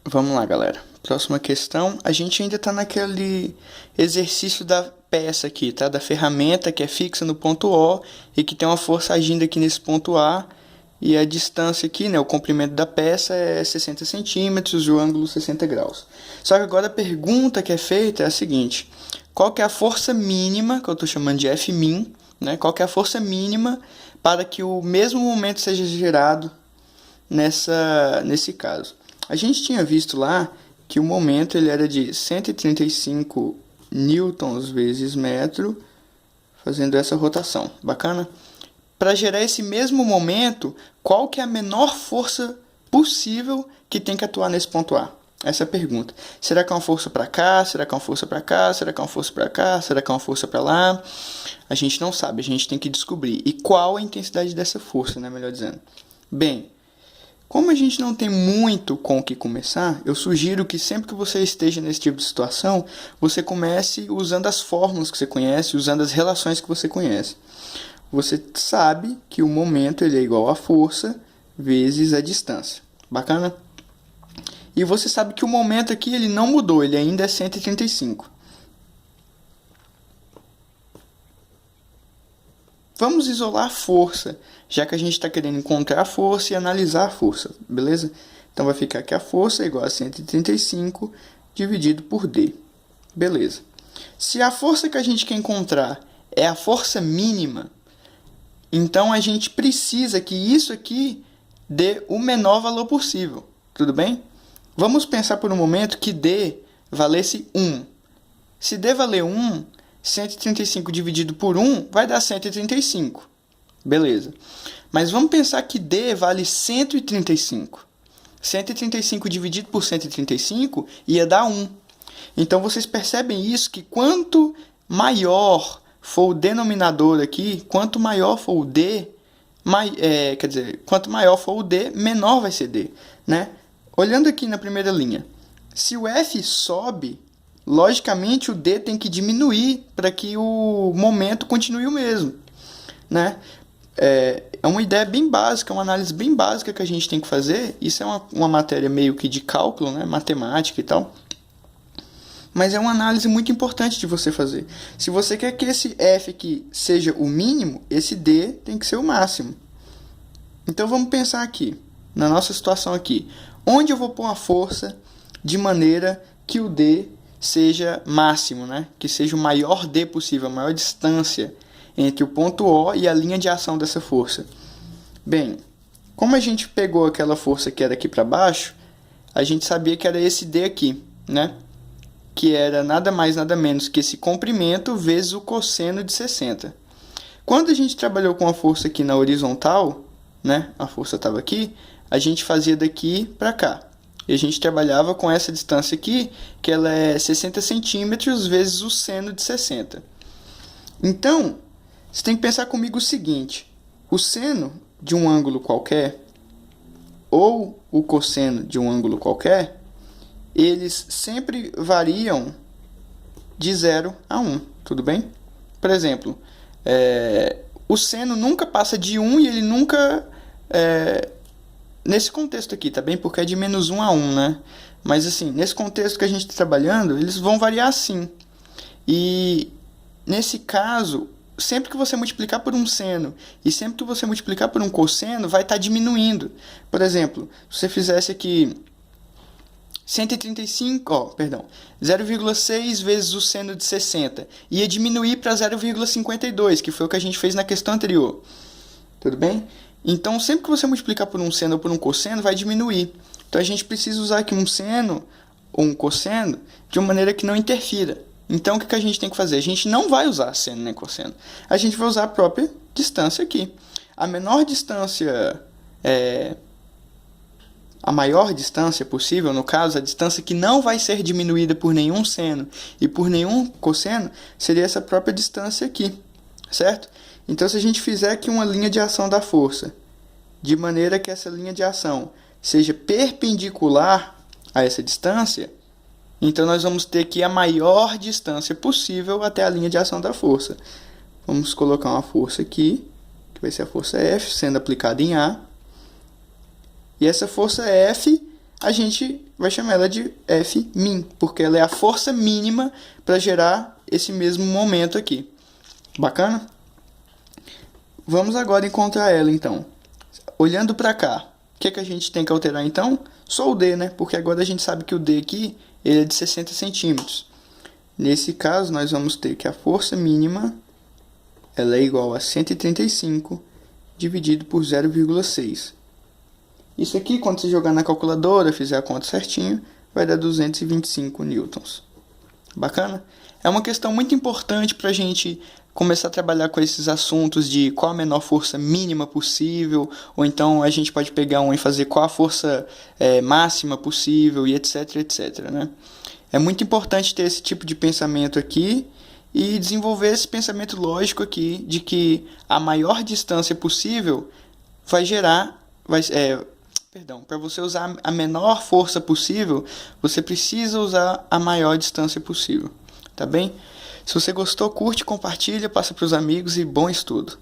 Vamos lá, galera. Próxima questão. A gente ainda está naquele exercício da peça aqui, tá? Da ferramenta que é fixa no ponto O e que tem uma força agindo aqui nesse ponto A. E a distância aqui, né? O comprimento da peça é 60 centímetros e o ângulo 60 graus. Só que agora a pergunta que é feita é a seguinte. Qual que é a força mínima, que eu estou chamando de Fmin, né? Qual que é a força mínima para que o mesmo momento seja gerado nesse caso? A gente tinha visto lá que o momento ele era de 135 newtons vezes metro, fazendo essa rotação. Bacana? Para gerar esse mesmo momento, qual que é a menor força possível que tem que atuar nesse ponto A? Essa é a pergunta. Será que é uma força para cá? Será que é uma força para cá? Será que é uma força para cá? Será que é uma força para lá? A gente não sabe, a gente tem que descobrir. E qual a intensidade dessa força, né? Melhor dizendo. Bem, como a gente não tem muito com o que começar, eu sugiro que sempre que você esteja nesse tipo de situação, você comece usando as fórmulas que você conhece, usando as relações que você conhece. Você sabe que o momento ele é igual à força vezes a distância. Bacana? E você sabe que o momento aqui ele não mudou, ele ainda é 135. Vamos isolar a força, já que a gente está querendo encontrar a força e analisar a força, beleza? Então vai ficar que a força é igual a 135 dividido por D. Beleza. Se a força que a gente quer encontrar é a força mínima, então a gente precisa que isso aqui dê o menor valor possível. Tudo bem? Vamos pensar por um momento que D valesse 1. Se D valer 1, 135 dividido por 1 vai dar 135. Beleza. Mas vamos pensar que D vale 135. 135 dividido por 135 ia dar 1. Então vocês percebem isso, que quanto maior for o denominador aqui, quanto maior for o D, quanto maior for o D, menor vai ser D, né? Olhando aqui na primeira linha, se o F sobe, logicamente o D tem que diminuir para que o momento continue o mesmo, né? É uma ideia bem básica, uma análise bem básica que a gente tem que fazer. Isso é uma matéria meio que de cálculo, né? Matemática e tal. Mas é uma análise muito importante de você fazer. Se você quer que esse F aqui seja o mínimo, esse D tem que ser o máximo. Então vamos pensar aqui, na nossa situação aqui. Onde eu vou pôr a força de maneira que o D seja máximo, né? Que seja o maior D possível, a maior distância entre o ponto O e a linha de ação dessa força. Bem, como a gente pegou aquela força que era aqui para baixo, a gente sabia que era esse D aqui, né? Que era nada mais, nada menos que esse comprimento vezes o cosseno de 60. Quando a gente trabalhou com a força aqui na horizontal, né? A força estava aqui, a gente fazia daqui para cá. E a gente trabalhava com essa distância aqui, que ela é 60 centímetros vezes o seno de 60. Então, você tem que pensar comigo o seguinte. O seno de um ângulo qualquer, ou o cosseno de um ângulo qualquer, eles sempre variam de 0 a 1, tudo bem? Por exemplo, o seno nunca passa de 1 e ele nunca... nesse contexto aqui, tá bem? Porque é de menos 1 a 1, né? Mas assim, nesse contexto que a gente está trabalhando, eles vão variar assim. E nesse caso, sempre que você multiplicar por um seno e sempre que você multiplicar por um cosseno, vai estar diminuindo. Por exemplo, se você fizesse aqui 0,6 vezes o seno de 60, ia diminuir para 0,52, que foi o que a gente fez na questão anterior. Tudo bem? Então, sempre que você multiplicar por um seno ou por um cosseno, vai diminuir. Então, a gente precisa usar aqui um seno ou um cosseno de uma maneira que não interfira. Então, o que a gente tem que fazer? A gente não vai usar seno nem cosseno. A gente vai usar a própria distância aqui. A menor distância, a maior distância possível, no caso, a distância que não vai ser diminuída por nenhum seno e por nenhum cosseno, seria essa própria distância aqui, certo? Então, se a gente fizer aqui uma linha de ação da força, de maneira que essa linha de ação seja perpendicular a essa distância, então nós vamos ter aqui a maior distância possível até a linha de ação da força. Vamos colocar uma força aqui, que vai ser a força F, sendo aplicada em A. E essa força F a gente vai chamar ela de Fmin, porque ela é a força mínima para gerar esse mesmo momento aqui. Bacana? Vamos agora encontrar ela, então. Olhando para cá, o que a gente tem que alterar, então? Só o D, né? Porque agora a gente sabe que o D aqui ele é de 60 centímetros. Nesse caso, nós vamos ter que a força mínima ela é igual a 135 dividido por 0,6. Isso aqui, quando você jogar na calculadora, fizer a conta certinho, vai dar 225 newtons. Bacana? É uma questão muito importante para a gente começar a trabalhar com esses assuntos de qual a menor força mínima possível, ou então a gente pode pegar um e fazer qual a força máxima possível, e etc, etc, né? É muito importante ter esse tipo de pensamento aqui e desenvolver esse pensamento lógico aqui de que a maior distância possível vai gerar... para você usar a menor força possível, você precisa usar a maior distância possível. Tá bem? Se você gostou, curte, compartilha, passa para os amigos e bom estudo.